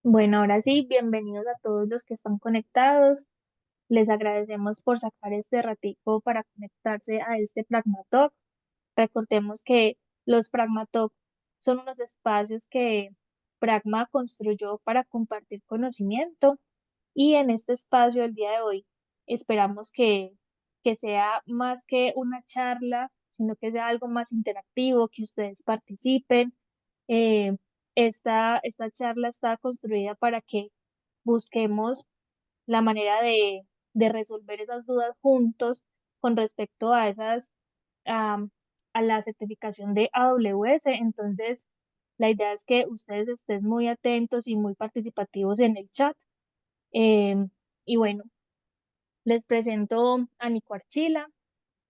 Bueno, ahora sí, bienvenidos a todos los que están conectados. Les agradecemos por sacar este ratico para conectarse a este Pragma Talk. Recordemos que los Pragma Talk son unos espacios que Pragma construyó para compartir conocimiento y en este espacio el día de hoy esperamos que sea más que una charla, sino que sea algo más interactivo, que ustedes participen. Eh, esta charla está construida para que busquemos la manera de resolver esas dudas juntos con respecto a a, a la certificación de AWS. Entonces, la idea es que ustedes estén muy atentos y muy participativos en el chat. Em, y bueno, les presento a Nico Archila.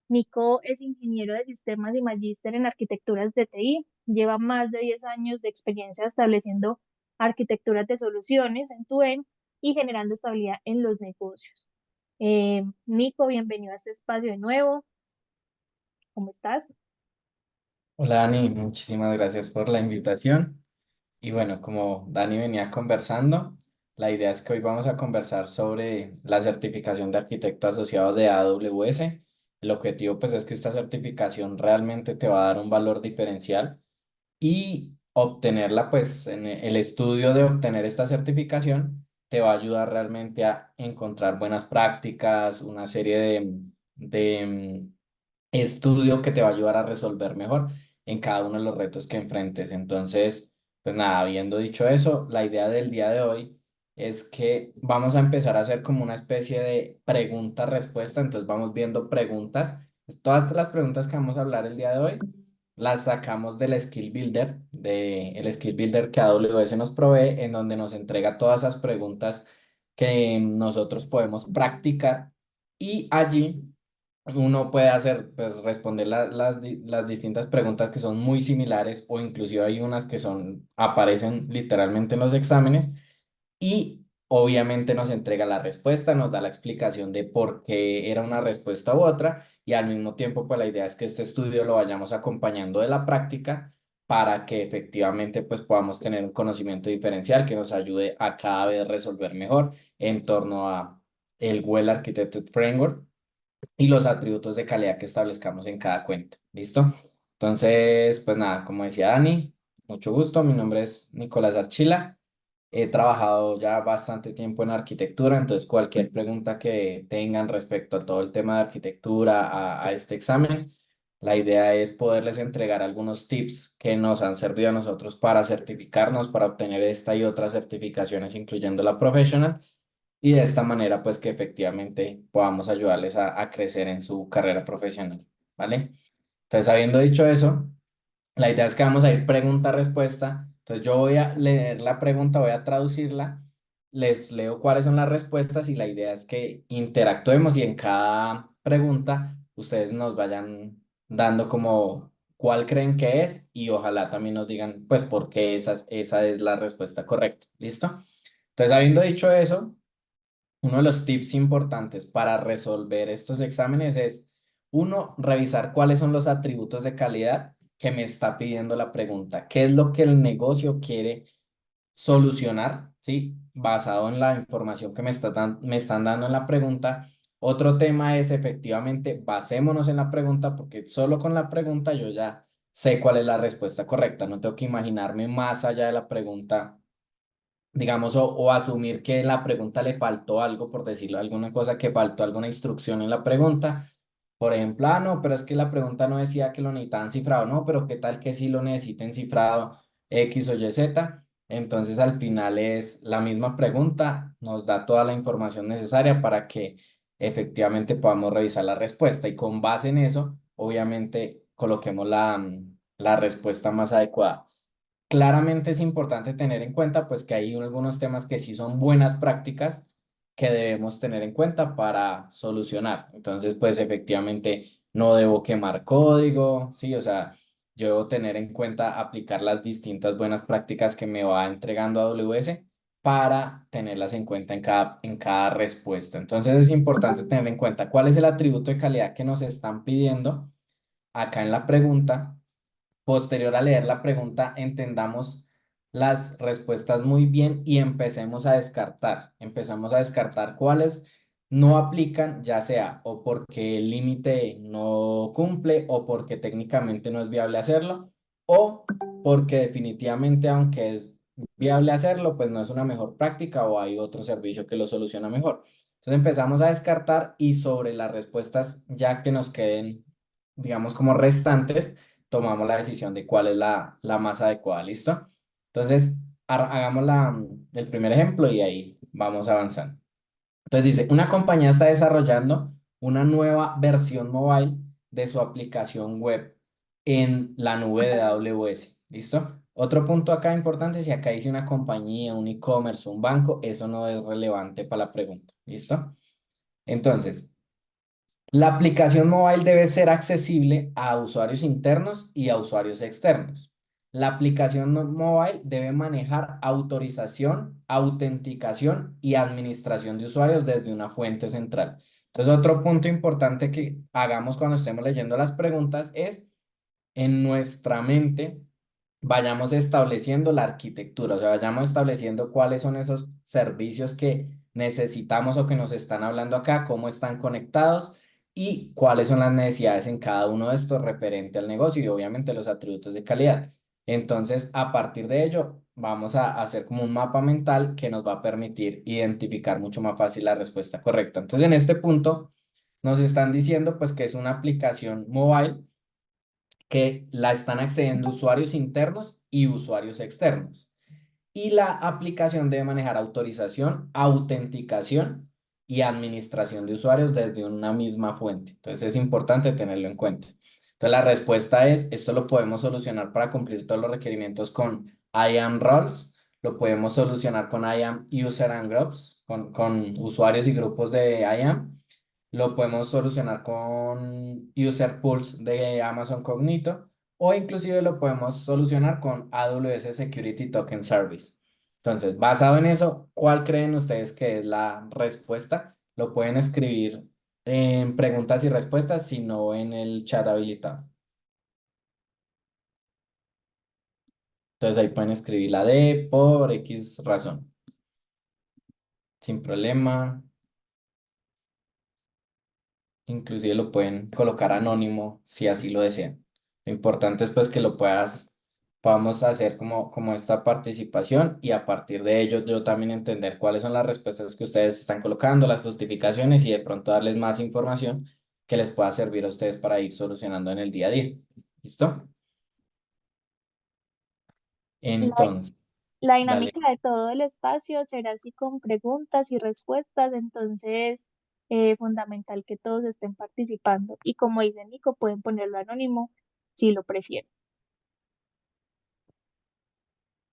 Nico es ingeniero de sistemas y magíster en arquitecturas de TI. Lleva más de 10 años de experiencia estableciendo arquitecturas de soluciones en tu y generando estabilidad en los negocios. Nico, bienvenido a este espacio de nuevo. ¿Cómo estás? Hola Dani, muchísimas gracias por la invitación. Y bueno, como Dani venía conversando, la idea es que hoy vamos a conversar sobre la certificación de arquitecto asociado de AWS. El objetivo pues es que esta certificación realmente te va a dar un valor diferencial y obtenerla pues en el estudio de obtener esta certificación te va a ayudar realmente a encontrar buenas prácticas, una serie de estudio que te va a ayudar a resolver mejor en cada uno de los retos que enfrentes. Entonces, pues nada, habiendo dicho eso, la idea del día de hoy es que vamos a empezar a hacer como una especie de pregunta-respuesta. Entonces vamos viendo preguntas. Todas las preguntas que vamos a hablar el día de hoy las sacamos del Skill Builder, el Skill Builder que AWS nos provee, en donde nos entrega todas esas preguntas que nosotros podemos practicar y allí uno puede hacer, pues responder las distintas preguntas que son muy similares o inclusive hay unas que aparecen literalmente en los exámenes y obviamente nos entrega la respuesta, nos da la explicación de por qué era una respuesta u otra y al mismo tiempo pues la idea es que este estudio lo vayamos acompañando de la práctica para que efectivamente pues podamos tener un conocimiento diferencial que nos ayude a cada vez resolver mejor en torno a el Well Architected Framework y los atributos de calidad que establezcamos en cada cuenta. ¿Listo? Entonces, pues nada, como decía Dani, mucho gusto. Mi nombre es Nicolás Archila. He trabajado ya bastante tiempo en arquitectura, entonces cualquier pregunta que tengan respecto a todo el tema de arquitectura, a este examen, la idea es poderles entregar algunos tips que nos han servido a nosotros para certificarnos, para obtener esta y otras certificaciones, incluyendo la professional, y de esta manera, pues que efectivamente podamos ayudarles a crecer en su carrera profesional, ¿vale? Entonces, habiendo dicho eso, la idea es que vamos a ir pregunta-respuesta. Entonces yo voy a leer la pregunta, voy a traducirla, les leo cuáles son las respuestas y la idea es que interactuemos y en cada pregunta ustedes nos vayan dando como cuál creen que es y ojalá también nos digan pues por qué esa es la respuesta correcta. ¿Listo? Entonces habiendo dicho eso, uno de los tips importantes para resolver estos exámenes es, uno, revisar cuáles son los atributos de calidad que me está pidiendo la pregunta. ¿Qué es lo que el negocio quiere solucionar? ¿Sí? Basado en la información que me están dando en la pregunta. Otro tema es efectivamente, basémonos en la pregunta porque solo con la pregunta yo ya sé cuál es la respuesta correcta. No tengo que imaginarme más allá de la pregunta, digamos, o asumir que en la pregunta le faltó algo, por decirlo, alguna cosa que faltó, alguna instrucción en la pregunta. Por ejemplo, no, pero es que la pregunta no decía que lo necesitaban cifrado, no, pero qué tal que sí lo necesiten cifrado X o Y, Z. Entonces, al final es la misma pregunta, nos da toda la información necesaria para que efectivamente podamos revisar la respuesta y con base en eso, obviamente, coloquemos la respuesta más adecuada. Claramente es importante tener en cuenta pues que hay algunos temas que sí son buenas prácticas que debemos tener en cuenta para solucionar. Entonces, pues efectivamente no debo quemar código, sí, o sea, yo debo tener en cuenta aplicar las distintas buenas prácticas que me va entregando AWS para tenerlas en cuenta en cada respuesta. Entonces es importante tener en cuenta cuál es el atributo de calidad que nos están pidiendo acá en la pregunta. Posterior a leer la pregunta, entendamos las respuestas muy bien y empecemos a descartar. Empezamos a descartar cuáles no aplican, ya sea o porque el límite no cumple o porque técnicamente no es viable hacerlo o porque definitivamente aunque es viable hacerlo, pues no es una mejor práctica o hay otro servicio que lo soluciona mejor. Entonces empezamos a descartar y sobre las respuestas ya que nos queden, digamos, como restantes, tomamos la decisión de cuál es la más adecuada. ¿Listo? Entonces, hagamos el primer ejemplo y ahí vamos avanzando. Entonces dice, una compañía está desarrollando una nueva versión mobile de su aplicación web en la nube de AWS. ¿Listo? Otro punto acá importante, si acá dice una compañía, un e-commerce, un banco, eso no es relevante para la pregunta. ¿Listo? Entonces, la aplicación mobile debe ser accesible a usuarios internos y a usuarios externos. La aplicación mobile debe manejar autorización, autenticación y administración de usuarios desde una fuente central. Entonces, otro punto importante que hagamos cuando estemos leyendo las preguntas es en nuestra mente vayamos estableciendo la arquitectura, o sea, vayamos estableciendo cuáles son esos servicios que necesitamos o que nos están hablando acá, cómo están conectados y cuáles son las necesidades en cada uno de estos referente al negocio y obviamente los atributos de calidad. Entonces, a partir de ello, vamos a hacer como un mapa mental que nos va a permitir identificar mucho más fácil la respuesta correcta. Entonces, en este punto, nos están diciendo pues que es una aplicación mobile que la están accediendo usuarios internos y usuarios externos. Y la aplicación debe manejar autorización, autenticación y administración de usuarios desde una misma fuente. Entonces es importante tenerlo en cuenta. Entonces la respuesta es, esto lo podemos solucionar para cumplir todos los requerimientos con IAM roles, lo podemos solucionar con IAM user and groups, con usuarios y grupos de IAM. Lo podemos solucionar con User Pools de Amazon Cognito o inclusive lo podemos solucionar con AWS Security Token Service. Entonces, basado en eso, ¿cuál creen ustedes que es la respuesta? Lo pueden escribir en preguntas y respuestas, sino en el chat habilitado. Entonces ahí pueden escribir la D por X razón, sin problema. Inclusive lo pueden colocar anónimo si así lo desean. Lo importante es pues que podamos hacer como esta participación y a partir de ello yo también entender cuáles son las respuestas que ustedes están colocando, las justificaciones y de pronto darles más información que les pueda servir a ustedes para ir solucionando en el día a día. ¿Listo? La, Entonces, la dale. dinámica de todo el espacio será así con preguntas y respuestas, entonces fundamental que todos estén participando. Y como dice Nico, pueden ponerlo anónimo si lo prefieren.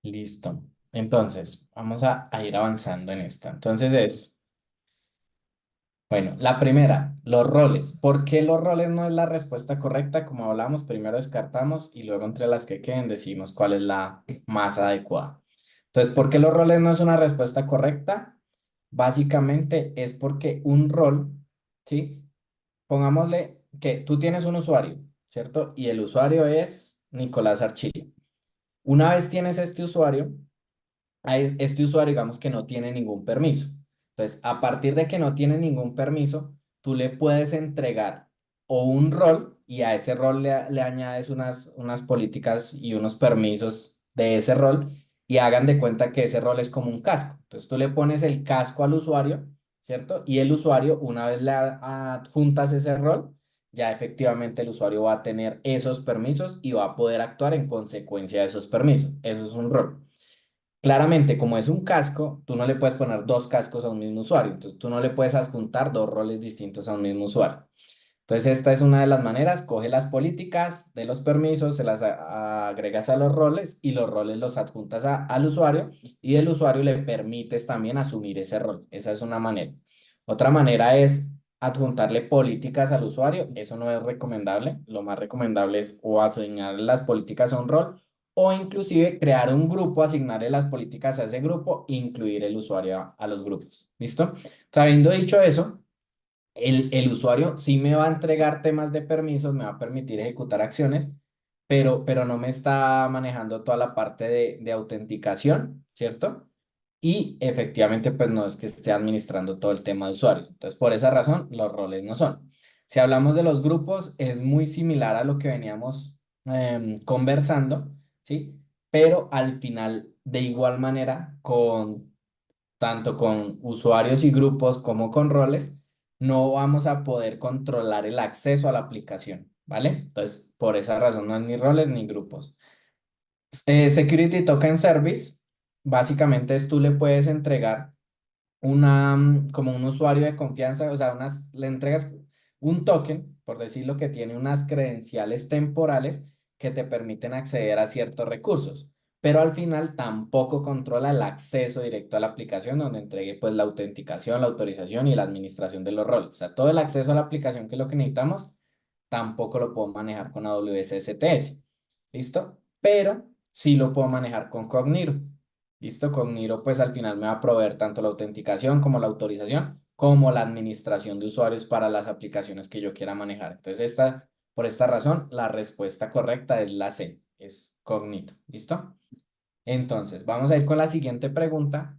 Listo. Entonces, vamos a ir avanzando en esta. Entonces es... Bueno, la primera, los roles. ¿Por qué los roles no es la respuesta correcta? Como hablamos, primero descartamos y luego entre las que queden decimos cuál es la más adecuada. Entonces, ¿por qué los roles no es una respuesta correcta? Básicamente es porque un rol, ¿sí? Pongámosle que tú tienes un usuario, ¿cierto? Y el usuario es Nicolás Archila. Una vez tienes este usuario, a este usuario, digamos que no tiene ningún permiso. Entonces, a partir de que no tiene ningún permiso, tú le puedes entregar o un rol y a ese rol le añades unas políticas y unos permisos de ese rol y hagan de cuenta que ese rol es como un casco. Entonces, tú le pones el casco al usuario, ¿cierto? Y el usuario, una vez le adjuntas ese rol, ya efectivamente el usuario va a tener esos permisos y va a poder actuar en consecuencia de esos permisos. Eso es un rol. Claramente, como es un casco, tú no le puedes poner dos cascos a un mismo usuario. Entonces, tú no le puedes adjuntar dos roles distintos a un mismo usuario. Entonces, esta es una de las maneras. Coge las políticas de los permisos, se las agregas a los roles y los roles los adjuntas al usuario y el usuario le permites también asumir ese rol. Esa es una manera. Otra manera es adjuntarle políticas al usuario. Eso no es recomendable. Lo más recomendable es o asignar las políticas a un rol o inclusive crear un grupo, asignarle las políticas a ese grupo e incluir el usuario a los grupos. ¿Listo? Habiendo dicho eso, el usuario sí me va a entregar temas de permisos, me va a permitir ejecutar acciones, pero no me está manejando toda la parte de autenticación, ¿cierto? Y efectivamente, pues no es que esté administrando todo el tema de usuarios. Entonces, por esa razón, los roles no son. Si hablamos de los grupos, es muy similar a lo que veníamos conversando, ¿sí? Pero al final, de igual manera, tanto con usuarios y grupos como con roles, no vamos a poder controlar el acceso a la aplicación, ¿vale? Entonces, por esa razón no hay ni roles ni grupos. Security Token Service, básicamente es tú le puedes entregar como un usuario de confianza, o sea, le entregas un token, por decirlo, que tiene unas credenciales temporales que te permiten acceder a ciertos recursos, pero al final tampoco controla el acceso directo a la aplicación donde entregue pues la autenticación, la autorización y la administración de los roles. O sea, todo el acceso a la aplicación que es lo que necesitamos, tampoco lo puedo manejar con AWS STS. ¿Listo? Pero sí lo puedo manejar con Cognito. ¿Listo? Cognito pues al final me va a proveer tanto la autenticación como la autorización, como la administración de usuarios para las aplicaciones que yo quiera manejar. Entonces, por esta razón, la respuesta correcta es la C, es Cognito. ¿Listo? Entonces, vamos a ir con la siguiente pregunta.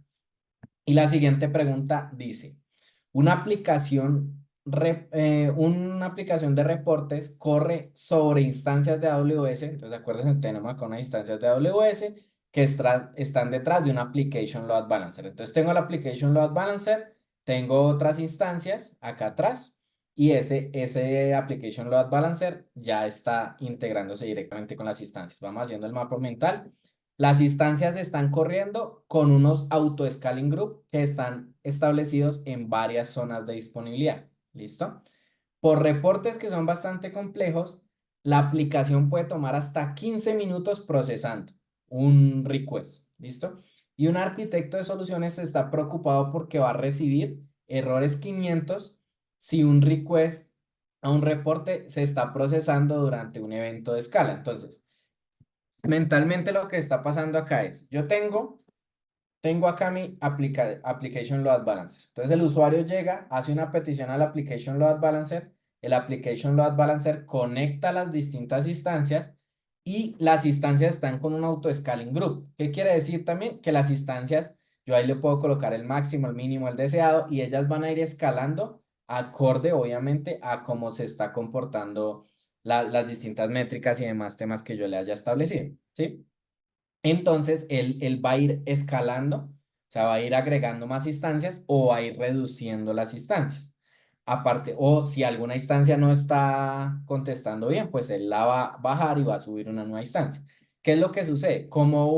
Y la siguiente pregunta dice, una aplicación de reportes corre sobre instancias de AWS. Entonces, acuérdense, tenemos acá unas instancias de AWS que están detrás de una Application Load Balancer. Entonces, tengo la Application Load Balancer, tengo otras instancias acá atrás y ese Application Load Balancer ya está integrándose directamente con las instancias. Vamos haciendo el mapa mental. Las instancias están corriendo con unos auto-scaling group que están establecidos en varias zonas de disponibilidad. ¿Listo? Por reportes que son bastante complejos, la aplicación puede tomar hasta 15 minutos procesando un request. ¿Listo? Y un arquitecto de soluciones está preocupado porque va a recibir errores 500 si un request a un reporte se está procesando durante un evento de escala. Entonces, mentalmente lo que está pasando acá es, tengo acá mi Application Load Balancer. Entonces el usuario llega, hace una petición al Application Load Balancer, el Application Load Balancer conecta las distintas instancias y las instancias están con un auto-scaling group. ¿Qué quiere decir también? Que las instancias, yo ahí le puedo colocar el máximo, el mínimo, el deseado y ellas van a ir escalando acorde, obviamente, a cómo se está comportando las distintas métricas y demás temas que yo le haya establecido, ¿sí? Entonces, él va a ir escalando, o sea, va a ir agregando más instancias o va a ir reduciendo las instancias. Aparte, o si alguna instancia no está contestando bien, pues él la va a bajar y va a subir una nueva instancia. ¿Qué es lo que sucede? Como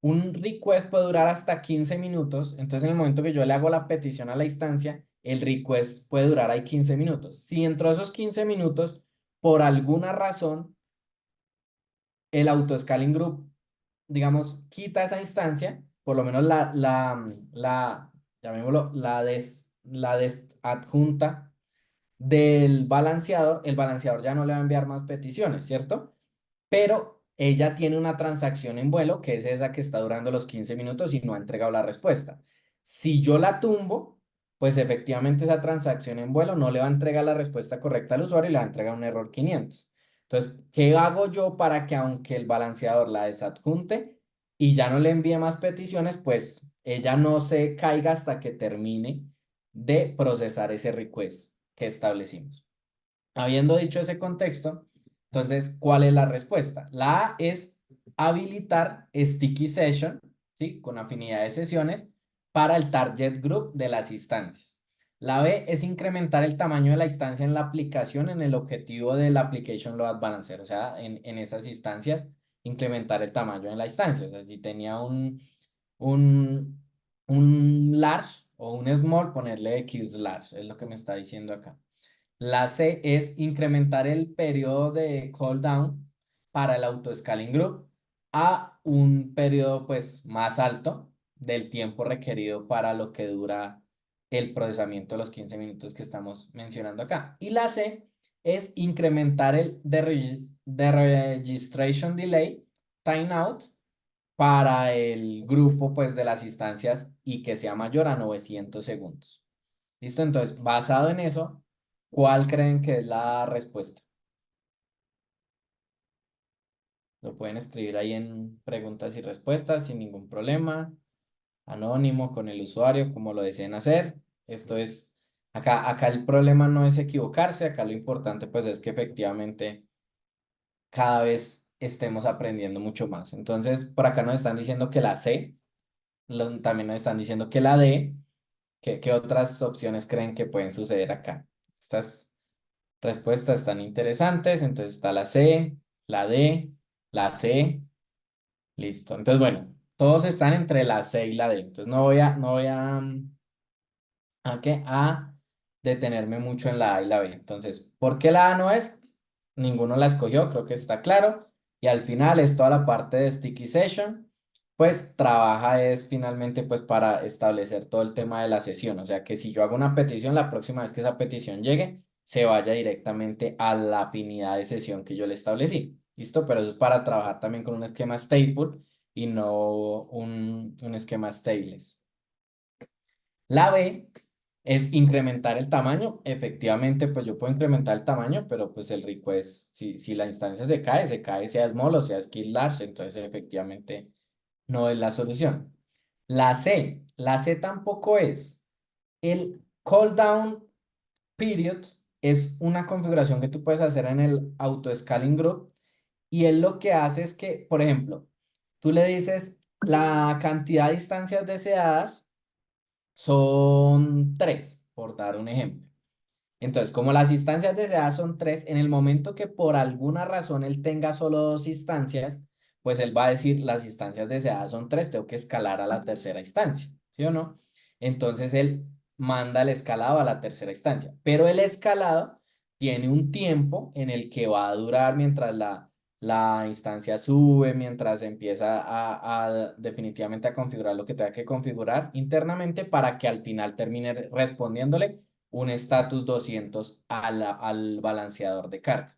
un request puede durar hasta 15 minutos, entonces en el momento que yo le hago la petición a la instancia, el request puede durar ahí 15 minutos. Si dentro de esos 15 minutos, por alguna razón, el auto-scaling group digamos, quita esa instancia, por lo menos llamémoslo, la adjunta del balanceador, el balanceador ya no le va a enviar más peticiones, ¿cierto? Pero ella tiene una transacción en vuelo, que es esa que está durando los 15 minutos y no ha entregado la respuesta. Si yo la tumbo, pues efectivamente esa transacción en vuelo no le va a entregar la respuesta correcta al usuario y le va a entregar un error 500. Entonces, ¿qué hago yo para que aunque el balanceador la desadjunte y ya no le envíe más peticiones, pues ella no se caiga hasta que termine de procesar ese request que establecimos? Habiendo dicho ese contexto, entonces, ¿cuál es la respuesta? La A es habilitar Sticky Session, ¿sí? Con afinidad de sesiones para el target group de las instancias. La B es incrementar el tamaño de la instancia en la aplicación en el objetivo del Application Load Balancer, o sea, en esas instancias, incrementar el tamaño de la instancia. O sea, si tenía un, un large o un small, ponerle X large, es lo que me está diciendo acá. La C es incrementar el periodo de cooldown para el auto-scaling group a un periodo pues más alto del tiempo requerido para lo que dura el procesamiento de los 15 minutos que estamos mencionando acá. Y la C es incrementar el de registration delay timeout para el grupo pues de las instancias y que sea mayor a 900 segundos. ¿Listo? Entonces, basado en eso, ¿cuál creen que es la respuesta? Lo pueden escribir ahí en preguntas y respuestas sin ningún problema, anónimo con el usuario, como lo deseen hacer. Esto es, acá el problema no es equivocarse, acá lo importante pues es que efectivamente cada vez estemos aprendiendo mucho más. Entonces, por acá nos están diciendo que la C, también nos están diciendo que la D. ¿Qué otras opciones creen que pueden suceder acá? Estas respuestas están interesantes. Entonces está la C, la D, la C. Listo. Entonces, bueno, todos están entre la C y la D. Entonces no voy a detenerme mucho en la A y la B. Entonces, ¿por qué la A no es? Ninguno la escogió, creo que está claro. Y al final es toda la parte de Sticky Session, pues trabaja es finalmente pues para establecer todo el tema de la sesión. O sea que si yo hago una petición, la próxima vez que esa petición llegue, se vaya directamente a la afinidad de sesión que yo le establecí. ¿Listo? Pero eso es para trabajar también con un esquema stateful y no un esquema stateless. La B es incrementar el tamaño. Efectivamente, pues yo puedo incrementar el tamaño, pero pues el request, si la instancia se cae sea small o sea scale large, entonces efectivamente no es la solución. La C tampoco es. El call down period es una configuración que tú puedes hacer en el auto scaling group y él lo que hace es que, por ejemplo, tú le dices la cantidad de instancias deseadas son 3, por dar un ejemplo. Entonces, como las instancias deseadas son 3, en el momento que por alguna razón él tenga solo 2 instancias, pues él va a decir las instancias deseadas son 3, tengo que escalar a la tercera instancia, ¿sí o no? Entonces él manda el escalado a la tercera instancia, pero el escalado tiene un tiempo en el que va a durar mientras la instancia sube, mientras empieza definitivamente a configurar lo que tenga que configurar internamente para que al final termine respondiéndole un status 200 al balanceador de carga.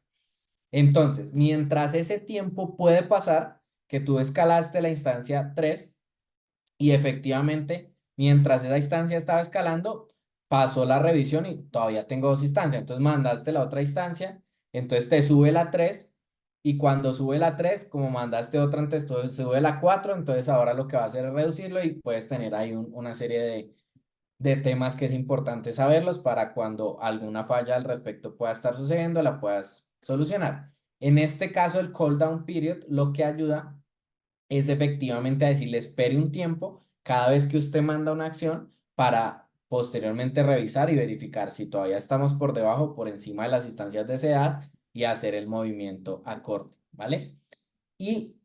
Entonces, mientras ese tiempo puede pasar, que tú escalaste la instancia 3 y efectivamente, mientras esa instancia estaba escalando, pasó la revisión y todavía tengo 2 instancias. Entonces mandaste la otra instancia, entonces te sube la 3 y cuando sube la 3 como mandaste otra, entonces sube la 4 entonces ahora lo que va a hacer es reducirlo y puedes tener ahí una serie de temas que es importante saberlos para cuando alguna falla al respecto pueda estar sucediendo, la puedas solucionar. En este caso, el call down period lo que ayuda es efectivamente a decirle espere un tiempo cada vez que usted manda una acción para posteriormente revisar y verificar si todavía estamos por debajo o por encima de las instancias deseadas y hacer el movimiento acorde, ¿vale? Y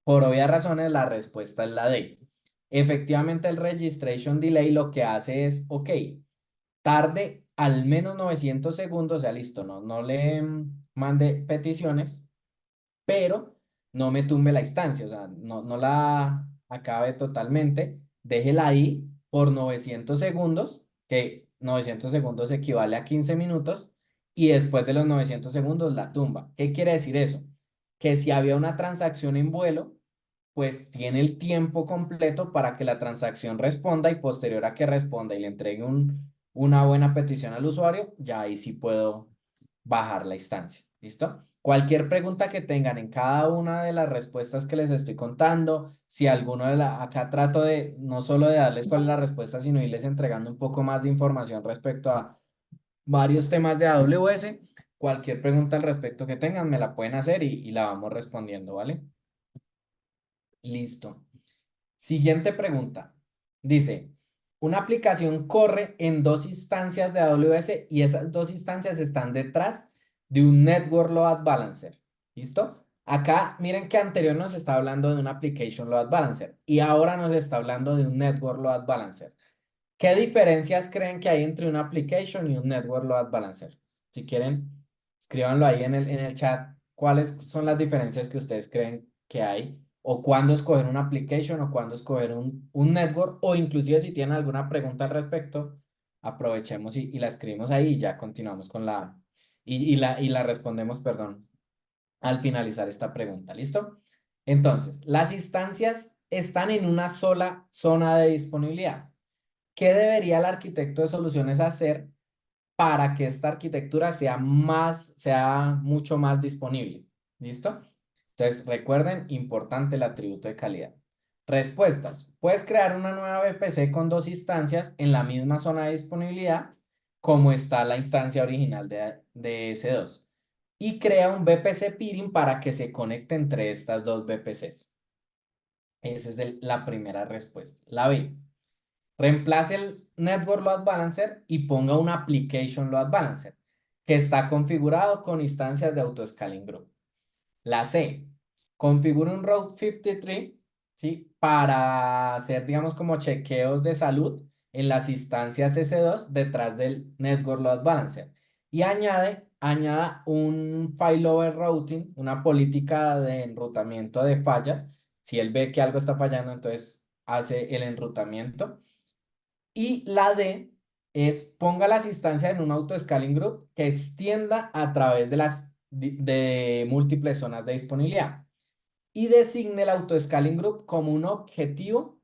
por obvias razones la respuesta es la D. Efectivamente, el registration delay lo que hace es, ok, tarde al menos 900 segundos, o sea, listo, no le mande peticiones, pero no me tumbe la instancia, o sea, no la acabe totalmente, déjela ahí por 900 segundos, que 900 segundos equivale a 15 minutos, y después de los 900 segundos la tumba. ¿Qué quiere decir eso? Que si había una transacción en vuelo, pues tiene el tiempo completo para que la transacción responda y posterior a que responda y le entregue una buena petición al usuario, ya ahí sí puedo bajar la instancia. ¿Listo? Cualquier pregunta que tengan en cada una de las respuestas que les estoy contando, si alguno acá trato de no solo de darles cuál es la respuesta, sino irles entregando un poco más de información respecto a varios temas de AWS. Cualquier pregunta al respecto que tengan, me la pueden hacer y la vamos respondiendo, ¿vale? Listo. Siguiente pregunta. Dice, una aplicación corre en 2 instancias de AWS y esas 2 instancias están detrás de un Network Load Balancer. ¿Listo? Acá miren que anterior nos está hablando de un Application Load Balancer y ahora nos está hablando de un Network Load Balancer. ¿Qué diferencias creen que hay entre una application y un Network Load Balancer? Si quieren, escríbanlo ahí en el chat. ¿Cuáles son las diferencias que ustedes creen que hay? O cuándo escoger una application o cuándo escoger un network. O inclusive si tienen alguna pregunta al respecto, aprovechemos y la escribimos ahí y ya continuamos con la respondemos, perdón, al finalizar esta pregunta. ¿Listo? Entonces, las instancias están en una sola zona de disponibilidad. ¿Qué debería el arquitecto de soluciones hacer para que esta arquitectura sea mucho más disponible? ¿Listo? Entonces, recuerden, importante el atributo de calidad. Respuestas. Puedes crear una nueva VPC con dos instancias en la misma zona de disponibilidad, como está la instancia original de S2. Y crea un VPC peering para que se conecte entre estas dos VPCs. Esa es la primera respuesta. La B. Reemplace el Network Load Balancer y ponga un Application Load Balancer que está configurado con instancias de Autoscaling Group. La C, configure un Route 53, ¿sí? Para hacer, digamos, como chequeos de salud en las instancias S2 detrás del Network Load Balancer. Y añada un failover routing, una política de enrutamiento de fallas. Si él ve que algo está fallando, entonces hace el enrutamiento. Y la D es ponga las instancias en un auto-scaling group que extienda a través de múltiples zonas de disponibilidad y designe el auto-scaling group como un objetivo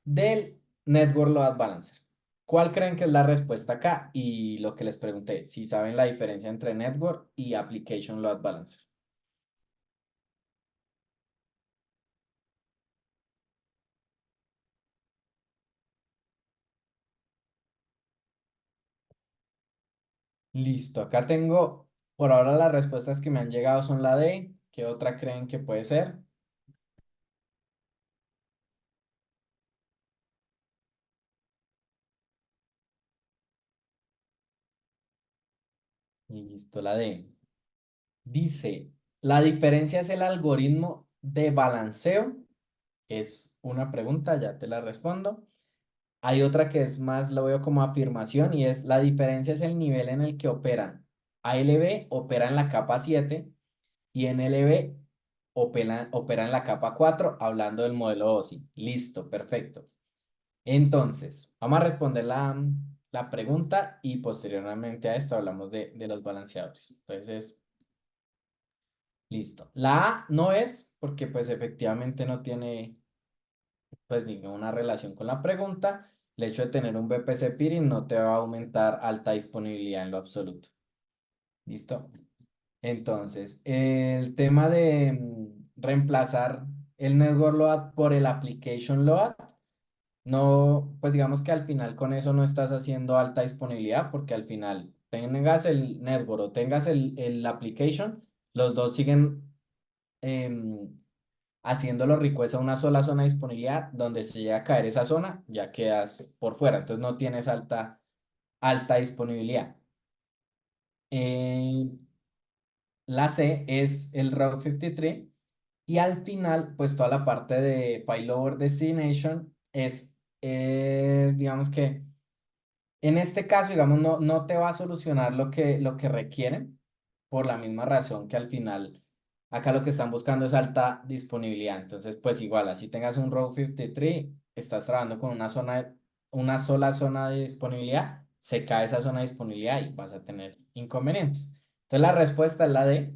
del Network Load Balancer. ¿Cuál creen que es la respuesta acá? Y lo que les pregunté, si saben la diferencia entre Network y Application Load Balancer. Listo, acá tengo, por ahora las respuestas que me han llegado son la D. ¿Qué otra creen que puede ser? Y listo, la D. Dice, la diferencia es el algoritmo de balanceo. Es una pregunta, ya te la respondo. Hay otra que es más, lo veo como afirmación y es la diferencia es el nivel en el que operan. ALB opera en la capa 7 y NLB opera en la capa 4 hablando del modelo OSI. Listo, perfecto. Entonces, vamos a responder la pregunta y posteriormente a esto hablamos de los balanceadores. Entonces, listo. La A no es porque pues efectivamente no tiene pues ninguna relación con la pregunta. El hecho de tener un VPC peering no te va a aumentar alta disponibilidad en lo absoluto. ¿Listo? Entonces, el tema de reemplazar el network load por el application load, no, pues digamos que al final con eso no estás haciendo alta disponibilidad porque al final tengas el network o tengas el application, los dos siguen em, haciendo los requests a una sola zona de disponibilidad, donde se llega a caer esa zona, ya quedas por fuera, entonces no tienes alta disponibilidad. Eh, la C es el Route 53 y al final, pues toda la parte de Failover Destination es digamos que en este caso, digamos, no te va a solucionar lo que requieren por la misma razón que al final acá lo que están buscando es alta disponibilidad. Entonces, pues igual, así tengas un Row 53, estás trabajando con una sola zona de disponibilidad, se cae esa zona de disponibilidad y vas a tener inconvenientes. Entonces, la respuesta es la de,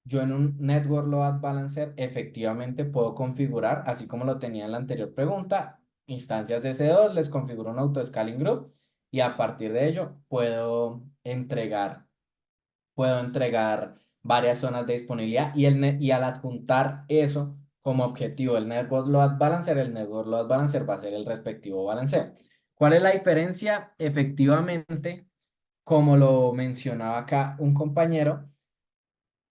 yo en un Network Load Balancer efectivamente puedo configurar, así como lo tenía en la anterior pregunta, instancias de S2, les configuro un auto-scaling group y a partir de ello puedo entregar varias zonas de disponibilidad y al adjuntar eso como objetivo el Network Load Balancer, el Network Load Balancer va a ser el respectivo balanceo. ¿Cuál es la diferencia? Efectivamente, como lo mencionaba acá un compañero,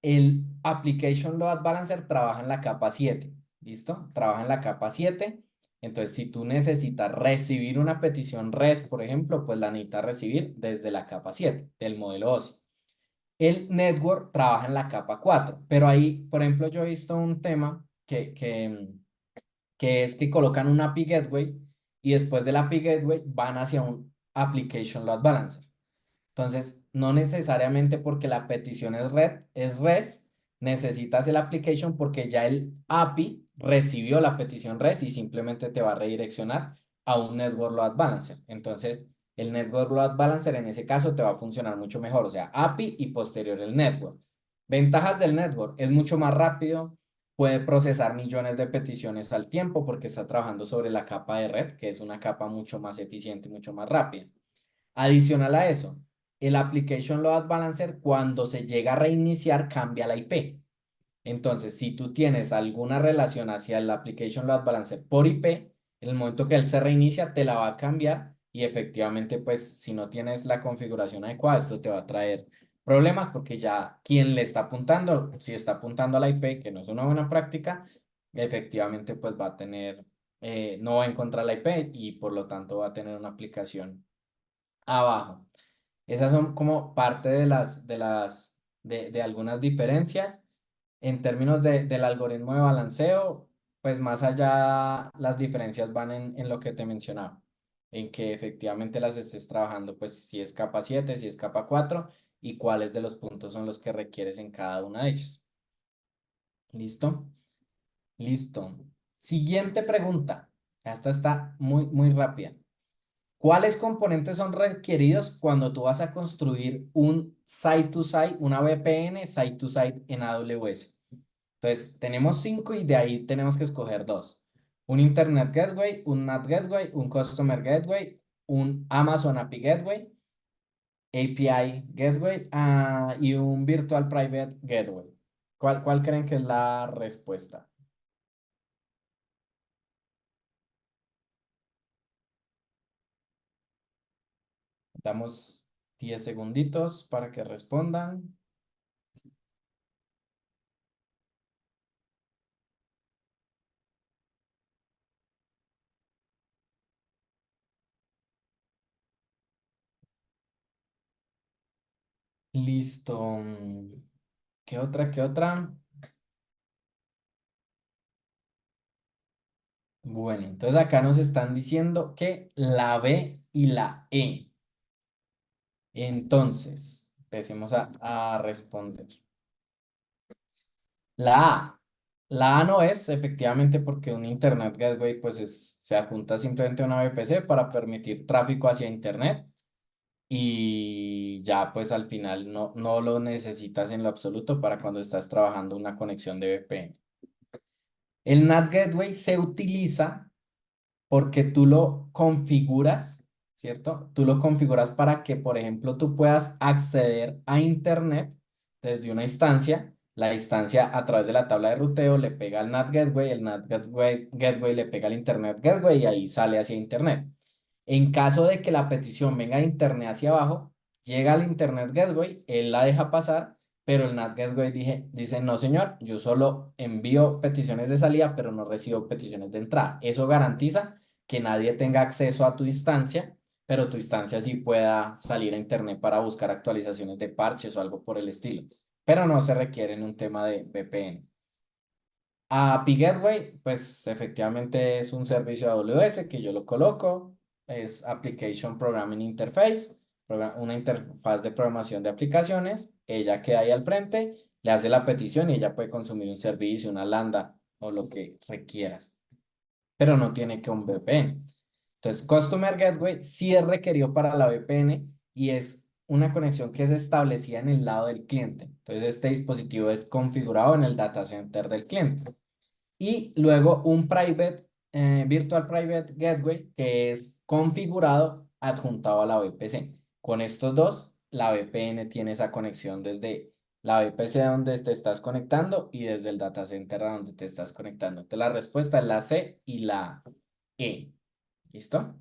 el Application Load Balancer trabaja en la capa 7, ¿listo? Trabaja en la capa 7. Entonces, si tú necesitas recibir una petición REST, por ejemplo, pues la necesitas recibir desde la capa 7 del modelo OSI. El network trabaja en la capa 4, pero ahí, por ejemplo, yo he visto un tema que es que colocan un API Gateway y después del API Gateway van hacia un Application Load Balancer. Entonces, no necesariamente porque la petición es REST, necesitas el application porque ya el API recibió la petición REST y simplemente te va a redireccionar a un Network Load Balancer. Entonces, el Network Load Balancer en ese caso te va a funcionar mucho mejor, o sea, API y posterior el network. Ventajas del network, es mucho más rápido, puede procesar millones de peticiones al tiempo porque está trabajando sobre la capa de red, que es una capa mucho más eficiente y mucho más rápida. Adicional a eso, el Application Load Balancer cuando se llega a reiniciar cambia la IP. Entonces, si tú tienes alguna relación hacia el Application Load Balancer por IP, en el momento que él se reinicia, te la va a cambiar y efectivamente, pues, si no tienes la configuración adecuada, esto te va a traer problemas porque ya quien le está apuntando, si está apuntando a la IP, que no es una buena práctica, efectivamente, pues va a tener, no va a encontrar la IP y por lo tanto va a tener una aplicación abajo. Esas son como parte de algunas diferencias. En términos del algoritmo de balanceo, pues más allá las diferencias van en lo que te mencionaba, en que efectivamente las estés trabajando, pues si es capa 7 si es capa 4 y cuáles de los puntos son los que requieres en cada una de ellas. ¿Listo? Listo. Siguiente pregunta. Esta está muy rápida. ¿Cuáles componentes son requeridos cuando tú vas a construir un site-to-site, una VPN site-to-site en AWS? Entonces, tenemos 5 y de ahí tenemos que escoger 2. Un Internet Gateway, un NAT Gateway, un Customer Gateway, un Amazon API Gateway, API Gateway, y un Virtual Private Gateway. ¿Cuál creen que es la respuesta? Damos 10 segunditos para que respondan. Listo. ¿Qué otra? ¿Qué otra? Bueno, entonces acá nos están diciendo que la B y la E. Entonces, empecemos a responder. La A. La A no es efectivamente porque un Internet Gateway pues se adjunta simplemente a una VPC para permitir tráfico hacia Internet y ya pues al final no lo necesitas en lo absoluto para cuando estás trabajando una conexión de VPN. El NAT Gateway se utiliza porque tú lo configuras, ¿cierto? Tú lo configuras para que, por ejemplo, tú puedas acceder a Internet desde una instancia. La instancia a través de la tabla de ruteo le pega al NAT Gateway, el NAT Gateway le pega al Internet Gateway y ahí sale hacia Internet. En caso de que la petición venga de Internet hacia abajo, llega al Internet Gateway, él la deja pasar, pero el NAT Gateway dice, no señor, yo solo envío peticiones de salida, pero no recibo peticiones de entrada. Eso garantiza que nadie tenga acceso a tu instancia, pero tu instancia sí pueda salir a Internet para buscar actualizaciones de parches o algo por el estilo. Pero no se requiere en un tema de VPN. API Gateway, pues efectivamente es un servicio de AWS que yo lo coloco, es Application Programming Interface, una interfaz de programación de aplicaciones, ella queda ahí al frente, le hace la petición y ella puede consumir un servicio, una lambda o lo que requieras, pero no tiene que un VPN. Entonces, Customer Gateway sí es requerido para la VPN y es una conexión que es establecida en el lado del cliente. Entonces, este dispositivo es configurado en el data center del cliente y luego un Virtual Private Gateway que es configurado adjuntado a la VPC. Con estos dos, la VPN tiene esa conexión desde la VPC donde te estás conectando y desde el data center a donde te estás conectando. Entonces la respuesta es la C y la E. ¿Listo?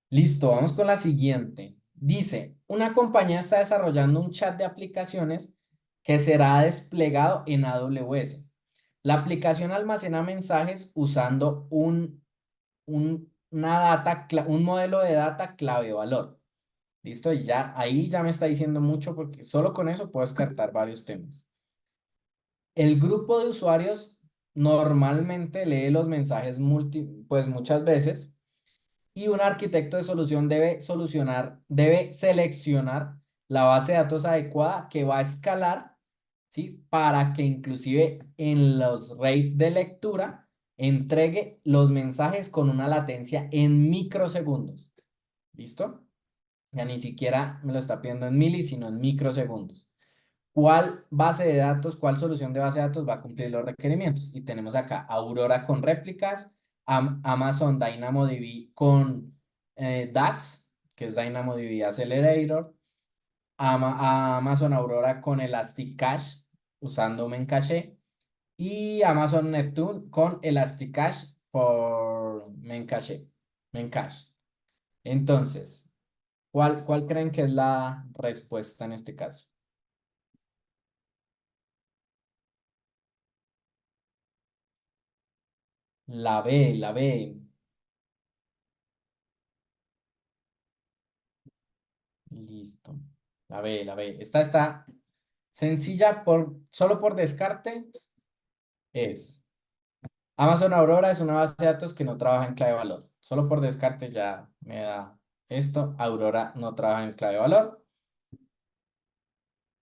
Listo, vamos con la siguiente. Dice, una compañía está desarrollando un chat de aplicaciones que será desplegado en AWS. La aplicación almacena mensajes usando un modelo de data clave-valor. ¿Listo? Y ya ahí ya me está diciendo mucho porque solo con eso puedo descartar varios temas. El grupo de usuarios normalmente lee los mensajes pues muchas veces y un arquitecto de solución debe seleccionar la base de datos adecuada que va a escalar, ¿sí? Para que inclusive en los rates de lectura entregue los mensajes con una latencia en microsegundos. ¿Listo? Ya ni siquiera me lo está pidiendo en milis, sino en microsegundos. ¿Cuál base de datos, cuál solución de base de datos va a cumplir los requerimientos? Y tenemos acá Aurora con réplicas, Amazon DynamoDB con DAX, que es DynamoDB Accelerator, Amazon Aurora con Elastic Cache, usando Memcache y Amazon Neptune con Elasticache por Memcache. Memcache. Entonces, ¿cuál creen que es la respuesta en este caso? La B, la B. Listo. La B, la B. Esta está sencilla solo por descarte. Es Amazon Aurora es una base de datos que no trabaja en clave de valor. Solo por descarte ya me da esto. Aurora no trabaja en clave de valor.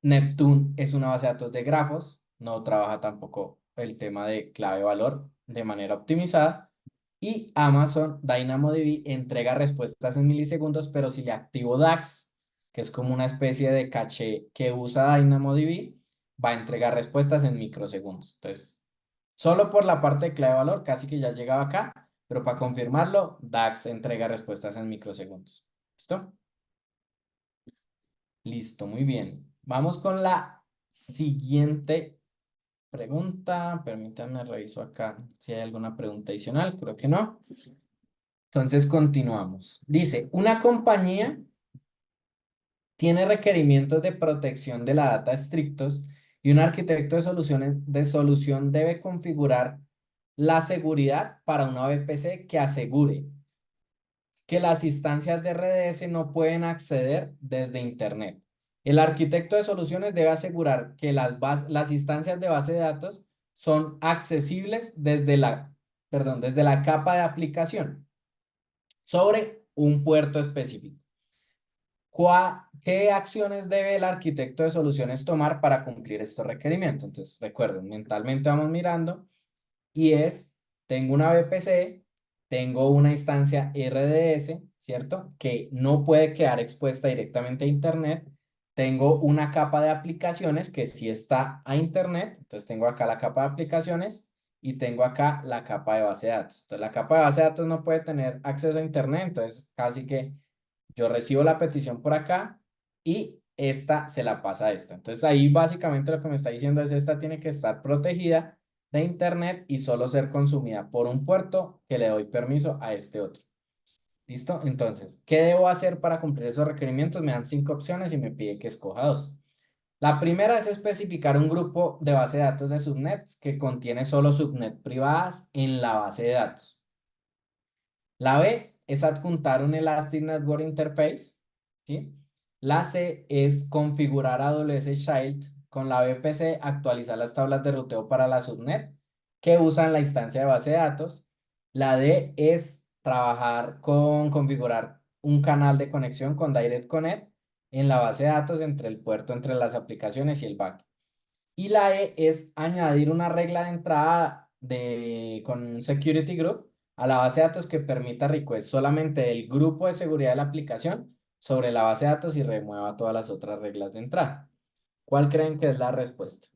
Neptune es una base de datos de grafos. No trabaja tampoco el tema de clave de valor de manera optimizada. Y Amazon DynamoDB entrega respuestas en milisegundos, pero si le activo DAX, que es como una especie de caché que usa DynamoDB, va a entregar respuestas en microsegundos. Entonces, solo por la parte de clave de valor, casi que ya llegaba acá, pero para confirmarlo, DAX entrega respuestas en microsegundos. ¿Listo? Listo, muy bien. Vamos con la siguiente pregunta. Permítanme reviso acá si hay alguna pregunta adicional. Creo que no. Entonces continuamos. Dice, una compañía tiene requerimientos de protección de la data estrictos y un arquitecto de solución debe configurar la seguridad para una VPC que asegure que las instancias de RDS no pueden acceder desde Internet. El arquitecto de soluciones debe asegurar que las instancias de base de datos son accesibles desde la capa de aplicación sobre un puerto específico. ¿Qué acciones debe el arquitecto de soluciones tomar para cumplir estos requerimientos? Entonces, recuerden, mentalmente vamos mirando y tengo una VPC, tengo una instancia RDS, ¿cierto? Que no puede quedar expuesta directamente a Internet. Tengo una capa de aplicaciones que sí está a Internet. Entonces, tengo acá la capa de aplicaciones y tengo acá la capa de base de datos. Entonces, la capa de base de datos no puede tener acceso a Internet, entonces casi que yo recibo la petición por acá y esta se la pasa a esta. Entonces ahí básicamente lo que me está diciendo es esta tiene que estar protegida de Internet y solo ser consumida por un puerto que le doy permiso a este otro. ¿Listo? Entonces, ¿qué debo hacer para cumplir esos requerimientos? Me dan 5 opciones y me pide que escoja 2. La primera es especificar un grupo de base de datos de subnets que contiene solo subnet privadas en la base de datos. La B es adjuntar un Elastic Network Interface, ¿sí? La C es configurar AWS Child con la VPC, actualizar las tablas de ruteo para la subnet que usan la instancia de base de datos. La D es configurar un canal de conexión con Direct Connect en la base de datos entre el puerto entre las aplicaciones y el backend. Y la E es añadir una regla de entrada con un security group a la base de datos que permita request solamente del grupo de seguridad de la aplicación sobre la base de datos y remueva todas las otras reglas de entrada. ¿Cuál creen que es la respuesta?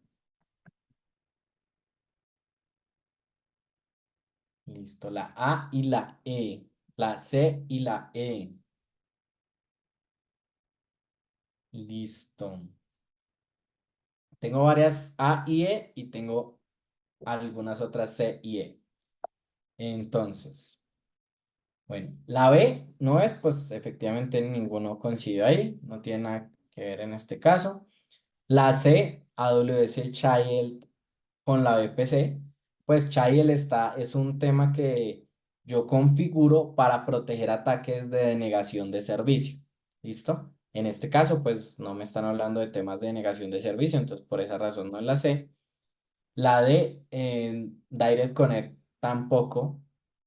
Listo, la A y la E, la C y la E. Listo. Tengo varias A y E y tengo algunas otras C y E. Entonces, bueno, la B no es, pues efectivamente ninguno coincide ahí, no tiene nada que ver en este caso. La C, AWS Child con la VPC, pues Child es un tema que yo configuro para proteger ataques de denegación de servicio. ¿Listo? En este caso, pues no me están hablando de temas de denegación de servicio, entonces por esa razón no es la C. La de Direct Connect tampoco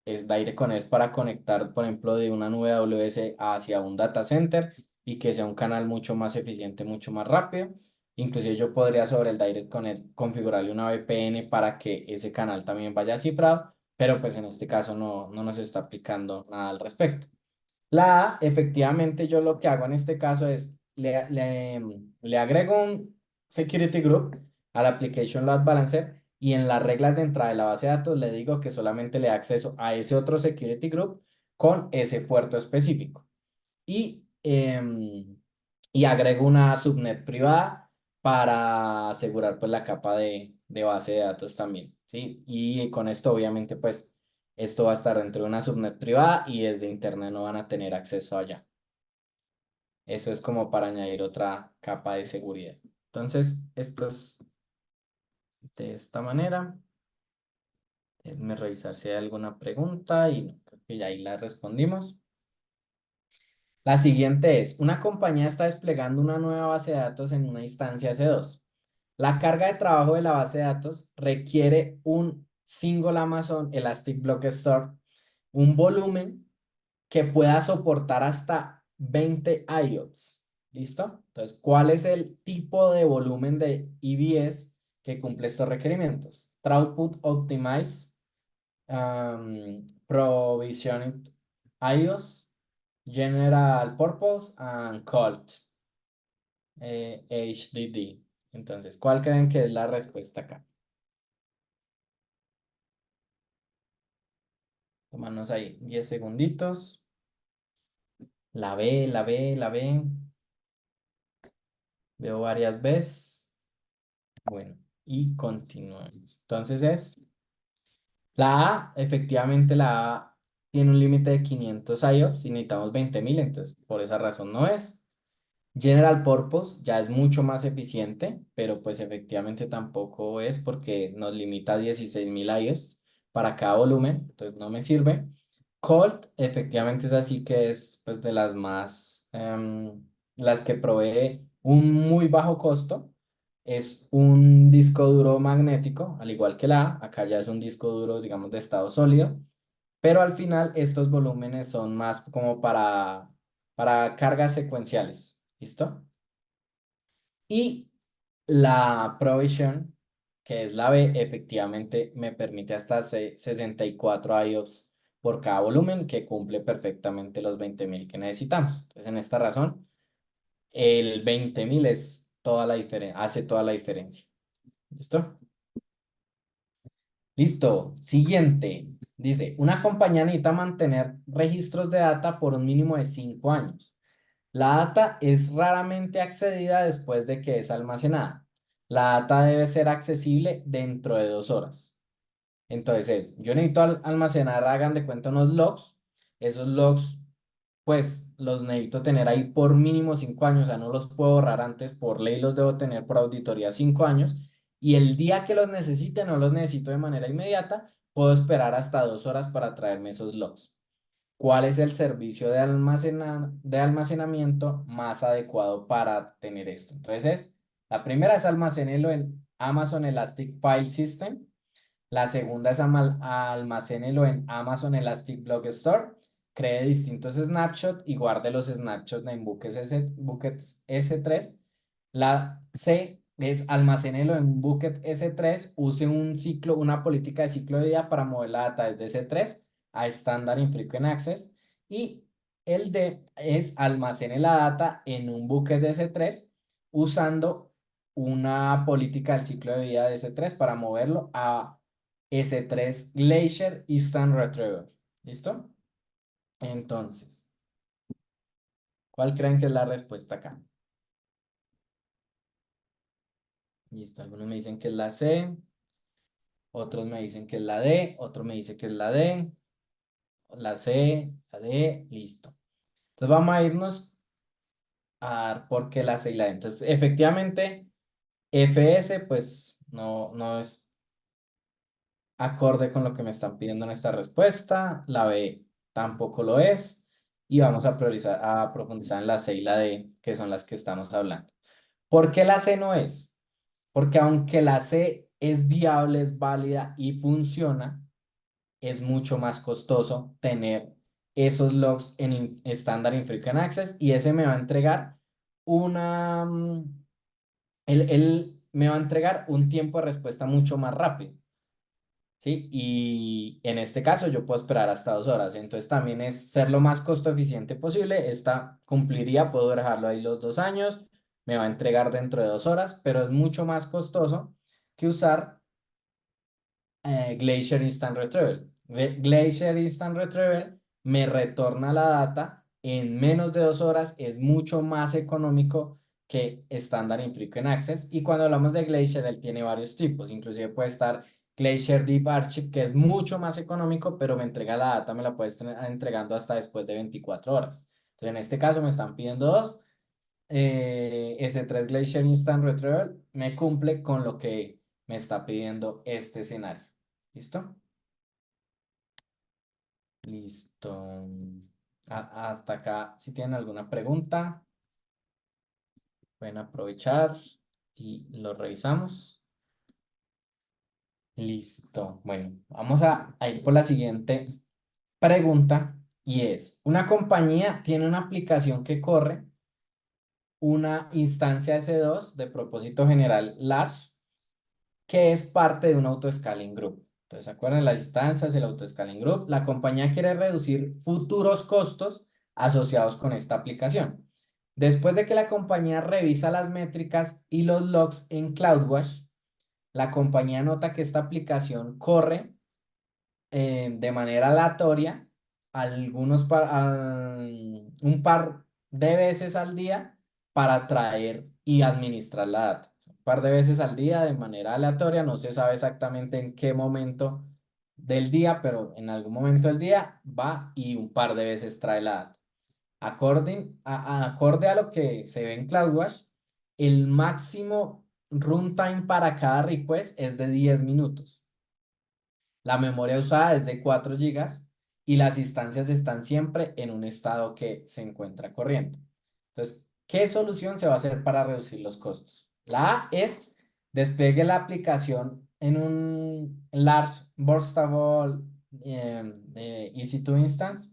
es Direct Connect para conectar, por ejemplo, de una nube AWS hacia un data center y que sea un canal mucho más eficiente, mucho más rápido. Inclusive yo podría sobre el Direct Connect configurarle una VPN para que ese canal también vaya cifrado, pero pues en este caso no nos está aplicando nada al respecto. La A, efectivamente, yo lo que hago en este caso es le agrego un security group al application load balancer y en las reglas de entrada de la base de datos le digo que solamente le da acceso a ese otro security group con ese puerto específico. Y agrego una subnet privada para asegurar pues la capa de base de datos también, ¿sí? Y con esto obviamente pues esto va a estar dentro de una subnet privada y desde internet no van a tener acceso allá. Eso es como para añadir otra capa de seguridad. Entonces, esto es de esta manera. Déjenme revisar si hay alguna pregunta y no, creo que ya ahí la respondimos. La siguiente es, una compañía está desplegando una nueva base de datos en una instancia S2. La carga de trabajo de la base de datos requiere un single Amazon Elastic Block Store, un volumen que pueda soportar hasta 20 IOPS. ¿Listo? Entonces, ¿cuál es el tipo de volumen de EBS que cumple estos requerimientos? Throughput Optimize, Provisioned IOS, General Purpose, and Cold HDD. Entonces, ¿cuál creen que es la respuesta acá? Tómanos ahí 10 segunditos. La B, la B, la B. Veo varias veces. Bueno, y continuamos. Entonces es la A, efectivamente la A tiene un límite de 500 IOPS y necesitamos 20.000, entonces por esa razón no es. General Purpose ya es mucho más eficiente, pero pues efectivamente tampoco es porque nos limita a 16.000 IOPS para cada volumen, entonces no me sirve. Colt efectivamente es así que es pues de las más, las que provee un muy bajo costo. Es un disco duro magnético, al igual que la A, acá ya es un disco duro, digamos, de estado sólido, pero al final estos volúmenes son más como para cargas secuenciales, ¿listo? Y la Provision, que es la B, efectivamente me permite hasta 64 IOPS por cada volumen, que cumple perfectamente los 20.000 que necesitamos. Entonces, en esta razón, el 20.000 es toda la hace toda la diferencia. ¿Listo? Listo. Siguiente. Dice, una compañía necesita mantener registros de data por un mínimo de 5 años. La data es raramente accedida después de que es almacenada. La data debe ser accesible dentro de 2 horas. Entonces, yo necesito almacenar, hagan de cuenta unos logs. Esos logs, pues, los necesito tener ahí por mínimo 5 años. O sea, no los puedo borrar antes. Por ley los debo tener por auditoría 5 años. Y el día que los necesite, no los necesito de manera inmediata, puedo esperar hasta 2 horas para traerme esos logs. ¿Cuál es el servicio de almacenamiento más adecuado para tener esto? Entonces, la primera es almacenarlo en Amazon Elastic File System. La segunda es almacénelo en Amazon Elastic Block Store. Cree distintos snapshots y guarde los snapshots en buckets S3. La C es almacénelo en bucket S3. Use un ciclo, una política de ciclo de vida para mover la data desde S3 a Standard Infrequent Access. Y el D es almacene la data en un bucket de S3 usando una política del ciclo de vida de S3 para moverlo a S3 Glacier Instant Retriever. ¿Listo? Entonces, ¿cuál creen que es la respuesta acá? Listo, algunos me dicen que es la C, otros me dicen que es la D, otro me dice que es la D, la C, la D, listo. Entonces vamos a irnos a dar por qué la C y la D. Entonces, efectivamente, FS pues no es acorde con lo que me están pidiendo en esta respuesta. La B tampoco lo es. Y vamos a priorizar, a profundizar en la C y la D, que son las que estamos hablando. ¿Por qué la C no es? Porque aunque la C es viable, es válida y funciona, es mucho más costoso tener esos logs en estándar Infrequent Access y ese me va a entregar una... él me va a entregar un tiempo de respuesta mucho más rápido. ¿Sí? Y en este caso yo puedo esperar hasta 2 horas. Entonces también es ser lo más costo eficiente posible. Esta cumpliría, puedo dejarlo ahí los 2 años, me va a entregar dentro de 2 horas, pero es mucho más costoso que usar Glacier Instant Retrieval. Glacier Instant Retrieval me retorna la data en menos de 2 horas, es mucho más económico que Standard Infrequent Access. Y cuando hablamos de Glacier, él tiene varios tipos. Inclusive puede estar Glacier Deep Archive, que es mucho más económico, pero me entrega la data, me la puedes entregando hasta después de 24 horas. Entonces, en este caso me están pidiendo dos. S3 Glacier Instant Retrieval me cumple con lo que me está pidiendo este escenario. ¿Listo? Listo. Hasta acá, si tienen alguna pregunta, pueden aprovechar y lo revisamos. Listo. Bueno, vamos a ir por la siguiente pregunta y es, una compañía tiene una aplicación que corre una instancia S2 de propósito general large que es parte de un auto-scaling group. Entonces, ¿se acuerdan las instancias, el auto-scaling group? La compañía quiere reducir futuros costos asociados con esta aplicación. Después de que la compañía revisa las métricas y los logs en CloudWatch, la compañía nota que esta aplicación corre de manera aleatoria un par de veces al día para traer y administrar la data. Un par de veces al día de manera aleatoria, no se sabe exactamente en qué momento del día, pero en algún momento del día va y un par de veces trae la data. Acorde a lo que se ve en CloudWatch, el máximo runtime para cada request es de 10 minutos. La memoria usada es de 4 gigas y las instancias están siempre en un estado que se encuentra corriendo. Entonces, ¿qué solución se va a hacer para reducir los costos? La A es despliegue la aplicación en un large burstable EC2 instance.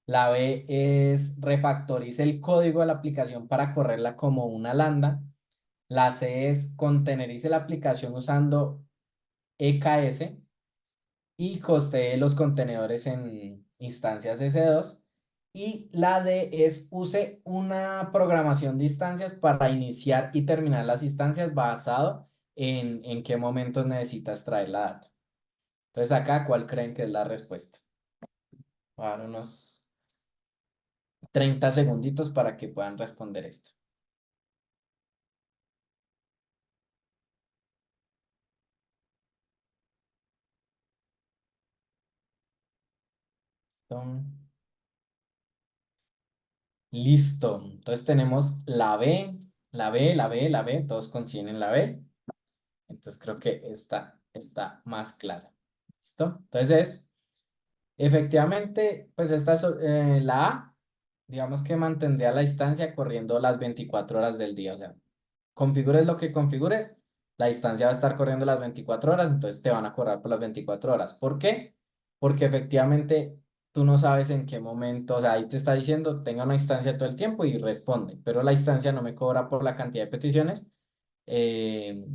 La B es refactorice el código de la aplicación para correrla como una lambda. La C es containerice la aplicación usando EKS y costee los contenedores en instancias S2. Y la D es use una programación de instancias para iniciar y terminar las instancias basado en qué momentos necesitas traer la data. Entonces acá, ¿cuál creen que es la respuesta? Voy a dar unos 30 segunditos para que puedan responder esto. Listo. Entonces tenemos la B, la B, la B, la B, todos coinciden en la B. Entonces creo que esta está más clara. ¿Listo? Entonces, efectivamente, pues esta es la A, digamos que mantendría la instancia corriendo las 24 horas del día. O sea, configures lo que configures, la instancia va a estar corriendo las 24 horas, entonces te van a cobrar por las 24 horas. ¿Por qué? Porque efectivamente tú no sabes en qué momento, o sea, ahí te está diciendo, tenga una instancia todo el tiempo y responde, pero la instancia no me cobra por la cantidad de peticiones, eh,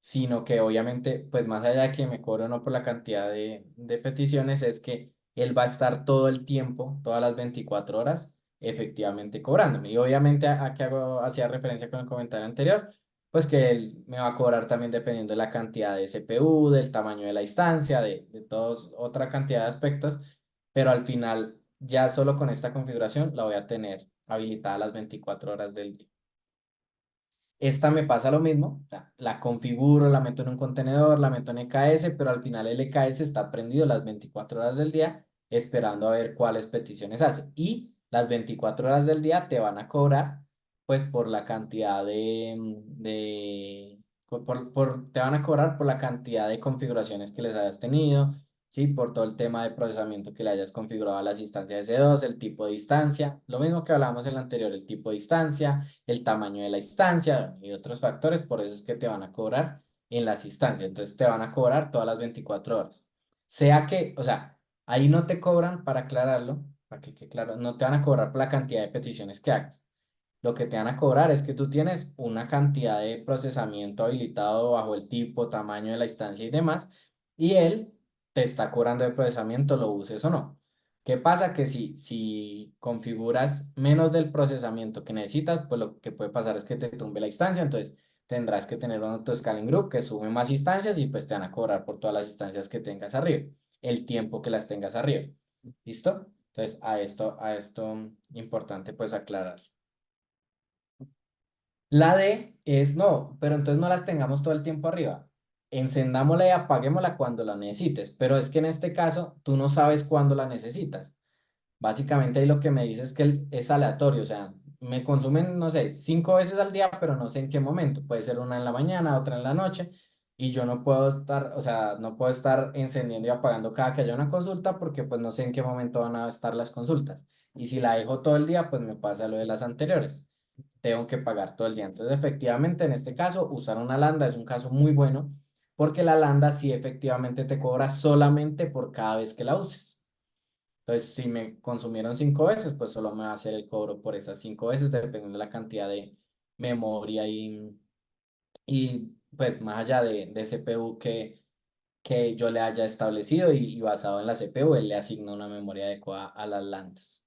sino que obviamente, pues más allá de que me cobre o no por la cantidad de peticiones, es que él va a estar todo el tiempo, todas las 24 horas, efectivamente cobrándome. Y obviamente a que hago, hacía referencia con el comentario anterior, pues que él me va a cobrar también dependiendo de la cantidad de CPU, del tamaño de la instancia, de todos, otra cantidad de aspectos, pero al final ya solo con esta configuración la voy a tener habilitada las 24 horas del día. Esta me pasa lo mismo, o sea, la configuro, la meto en un contenedor, la meto en EKS, pero al final el EKS está prendido las 24 horas del día esperando a ver cuáles peticiones hace. Y las 24 horas del día te van a cobrar pues por la cantidad te van a cobrar por la cantidad de configuraciones que les hayas tenido, ¿sí? Por todo el tema de procesamiento que le hayas configurado a las instancias S2, el tipo de instancia, lo mismo que hablábamos en el anterior, el tipo de instancia, el tamaño de la instancia y otros factores, por eso es que te van a cobrar en las instancias. Entonces te van a cobrar todas las 24 horas. Sea que, o sea, ahí no te cobran, para aclararlo, para que quede claro, no te van a cobrar por la cantidad de peticiones que hagas. Lo que te van a cobrar es que tú tienes una cantidad de procesamiento habilitado bajo el tipo, tamaño de la instancia y demás, y él te está cobrando de procesamiento, lo uses o no. ¿Qué pasa? Que si configuras menos del procesamiento que necesitas, pues lo que puede pasar es que te tumbe la instancia, entonces tendrás que tener un auto-scaling group que sume más instancias y pues te van a cobrar por todas las instancias que tengas arriba, el tiempo que las tengas arriba. ¿Listo? Entonces a esto importante pues aclarar. La D es no, pero entonces no las tengamos todo el tiempo arriba. Encendámosla y apaguémosla cuando la necesites, pero es que en este caso tú no sabes cuándo la necesitas. Básicamente ahí lo que me dice es que es aleatorio, o sea, me consumen, no sé, 5 veces al día, pero no sé en qué momento. Puede ser una en la mañana, otra en la noche, y yo no puedo estar, o sea, no puedo estar encendiendo y apagando cada que haya una consulta porque pues no sé en qué momento van a estar las consultas. Y si la dejo todo el día, pues me pasa lo de las anteriores. Tengo que pagar todo el día. Entonces, efectivamente, en este caso, usar una landa es un caso muy bueno porque la landa sí efectivamente te cobra solamente por cada vez que la uses. Entonces, si me consumieron 5 veces, pues solo me va a hacer el cobro por esas 5 veces, dependiendo de la cantidad de memoria y pues más allá de CPU que yo le haya establecido y basado en la CPU, él le asigna una memoria adecuada a las landas.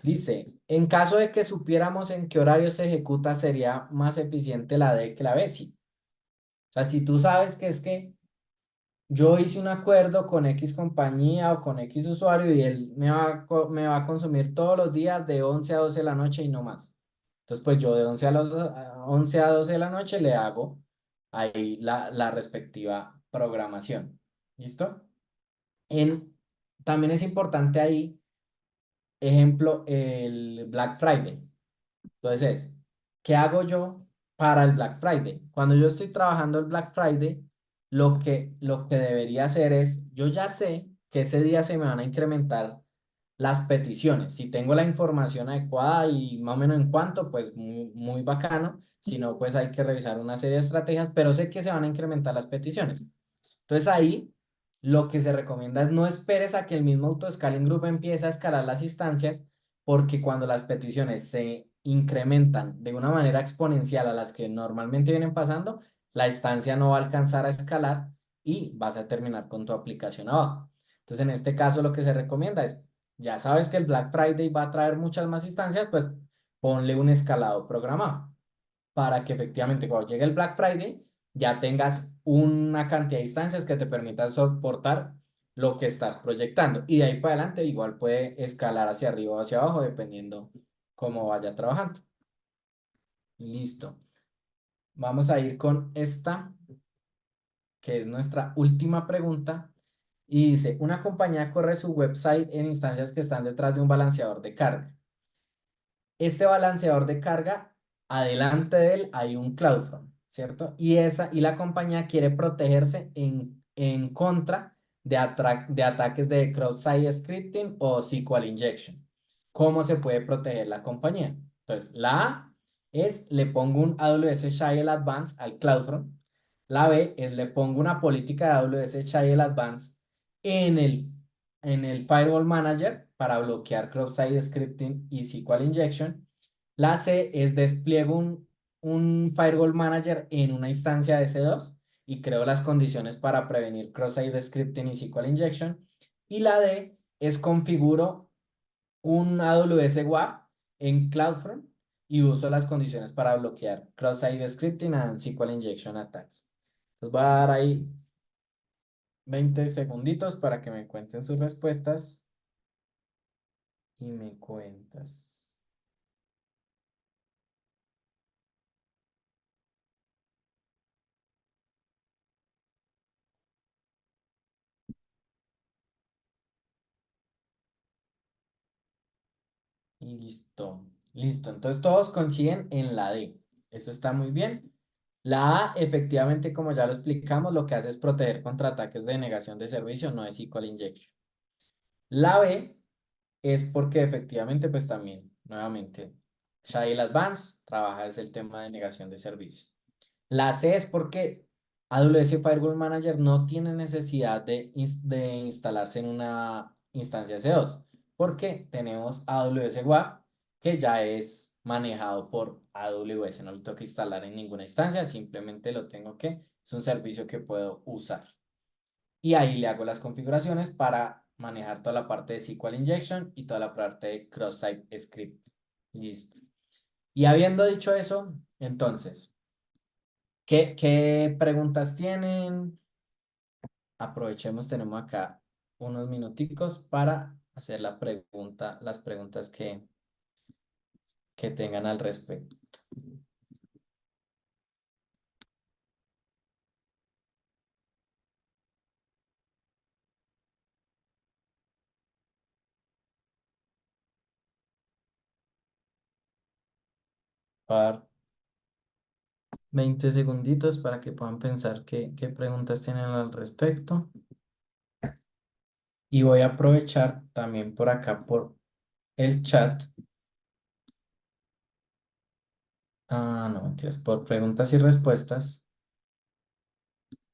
Dice, en caso de que supiéramos en qué horario se ejecuta, sería más eficiente la D que la B. Sí. O sea, si tú sabes que es que yo hice un acuerdo con X compañía o con X usuario y él me va a consumir todos los días de 11 a 12 de la noche y no más. Entonces, pues yo de 11 a 12 de la noche le hago ahí la respectiva programación. ¿Listo? En, también es importante ahí, ejemplo, el Black Friday. Entonces, ¿qué hago yo para el Black Friday? Cuando yo estoy trabajando el Black Friday, lo que debería hacer es, yo ya sé que ese día se me van a incrementar las peticiones. Si tengo la información adecuada y más o menos en cuánto, pues muy, muy bacano. Si no, pues hay que revisar una serie de estrategias, pero sé que se van a incrementar las peticiones. Entonces ahí lo que se recomienda es no esperes a que el mismo auto-scaling group empiece a escalar las instancias, porque cuando las peticiones se incrementan de una manera exponencial a las que normalmente vienen pasando, la instancia no va a alcanzar a escalar y vas a terminar con tu aplicación abajo. Entonces en este caso lo que se recomienda es, ya sabes que el Black Friday va a traer muchas más instancias, pues ponle un escalado programado para que efectivamente cuando llegue el Black Friday ya tengas una cantidad de instancias que te permitan soportar lo que estás proyectando. Y de ahí para adelante igual puede escalar hacia arriba o hacia abajo dependiendo cómo vaya trabajando. Listo. Vamos a ir con esta, que es nuestra última pregunta. Y dice, una compañía corre su website en instancias que están detrás de un balanceador de carga. Este balanceador de carga, adelante de él hay un CloudFront, ¿cierto? Y la compañía quiere protegerse en contra de ataques de cross-site scripting o SQL injection. ¿Cómo se puede proteger la compañía? Entonces, la A es le pongo un AWS Shell Advance al CloudFront. La B es le pongo una política de AWS Shell Advance en el Firewall Manager para bloquear cross-site scripting y SQL injection. La C es despliego un Firewall Manager en una instancia de C2 y creo las condiciones para prevenir cross-site scripting y SQL injection. Y la D es configuro un AWS WAF en CloudFront y uso las condiciones para bloquear cross-site scripting and SQL injection attacks. Entonces voy a dar ahí 20 segunditos para que me cuenten sus respuestas y me cuentas. Y listo. Listo. Entonces todos coinciden en la D. Eso está muy bien. La A, efectivamente, como ya lo explicamos, lo que hace es proteger contra ataques de negación de servicio, no es SQL injection. La B es porque efectivamente, pues también, nuevamente, Shadil Advance trabaja es el tema de negación de servicios. La C es porque AWS Firewall Manager no tiene necesidad de instalarse en una instancia C2, porque tenemos AWS WAF, que ya es manejado por AWS. No lo tengo que instalar en ninguna instancia, simplemente lo tengo es un servicio que puedo usar. Y ahí le hago las configuraciones para manejar toda la parte de SQL Injection y toda la parte de Cross-Site Script. Listo. Y habiendo dicho eso, entonces, ¿qué preguntas tienen? Aprovechemos, tenemos acá unos minuticos para hacer las preguntas que tengan al respecto. dar 20 segunditos para que puedan pensar qué preguntas tienen al respecto. Y voy a aprovechar también por acá por el chat. Ah, no, mentiras, por preguntas y respuestas.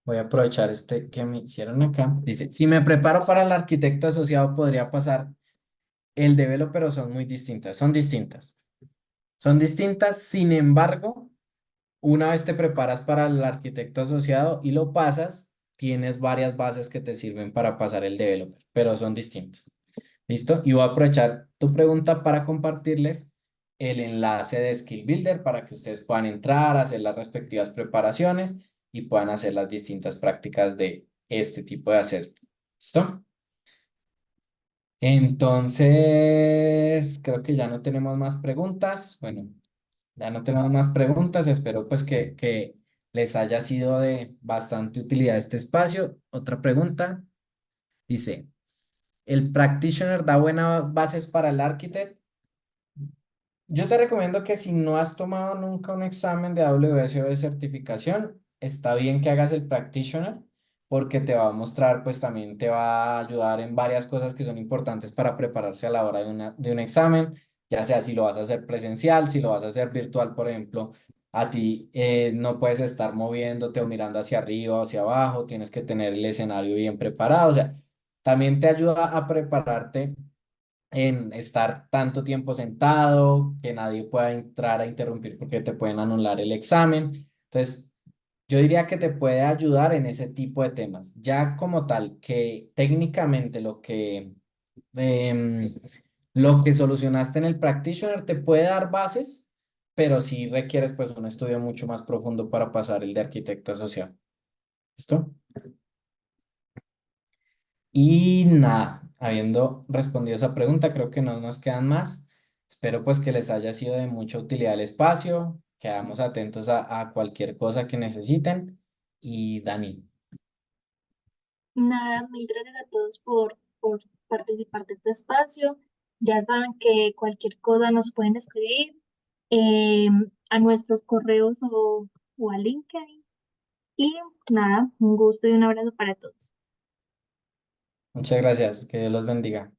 Voy a aprovechar este que me hicieron acá. Dice, si me preparo para el arquitecto asociado, podría pasar el developer, pero son muy distintas. Son distintas. Son distintas, sin embargo, una vez te preparas para el arquitecto asociado y lo pasas, tienes varias bases que te sirven para pasar el developer, pero son distintas. ¿Listo? Y voy a aprovechar tu pregunta para compartirles el enlace de Skill Builder para que ustedes puedan entrar, hacer las respectivas preparaciones y puedan hacer las distintas prácticas de este tipo de assessment. ¿Listo? Entonces, creo que ya no tenemos más preguntas. Bueno, ya no tenemos más preguntas. Espero pues que les haya sido de bastante utilidad este espacio. Otra pregunta dice, ¿el practitioner da buenas bases para el architect? Yo te recomiendo que si no has tomado nunca un examen de AWS o de certificación, está bien que hagas el practitioner porque te va a mostrar, pues también te va a ayudar en varias cosas que son importantes para prepararse a la hora de un examen, ya sea si lo vas a hacer presencial, si lo vas a hacer virtual, por ejemplo, a ti no puedes estar moviéndote o mirando hacia arriba o hacia abajo, tienes que tener el escenario bien preparado, o sea, también te ayuda a prepararte en estar tanto tiempo sentado, que nadie pueda entrar a interrumpir porque te pueden anular el examen. Entonces, yo diría que te puede ayudar en ese tipo de temas. Ya como tal, que técnicamente em, lo que solucionaste en el practitioner te puede dar bases, pero sí requieres pues un estudio mucho más profundo para pasar el de arquitecto asociado. ¿Listo? Y nada, habiendo respondido esa pregunta, creo que no nos quedan más. Espero pues que les haya sido de mucha utilidad el espacio. Quedamos atentos a cualquier cosa que necesiten. Y Dani, Nada, mil gracias a todos por participar de este espacio. Ya saben que cualquier cosa nos pueden escribir eh, a nuestros correos o a LinkedIn. Y nada, un gusto y un abrazo para todos. muchas gracias. Que Dios los bendiga.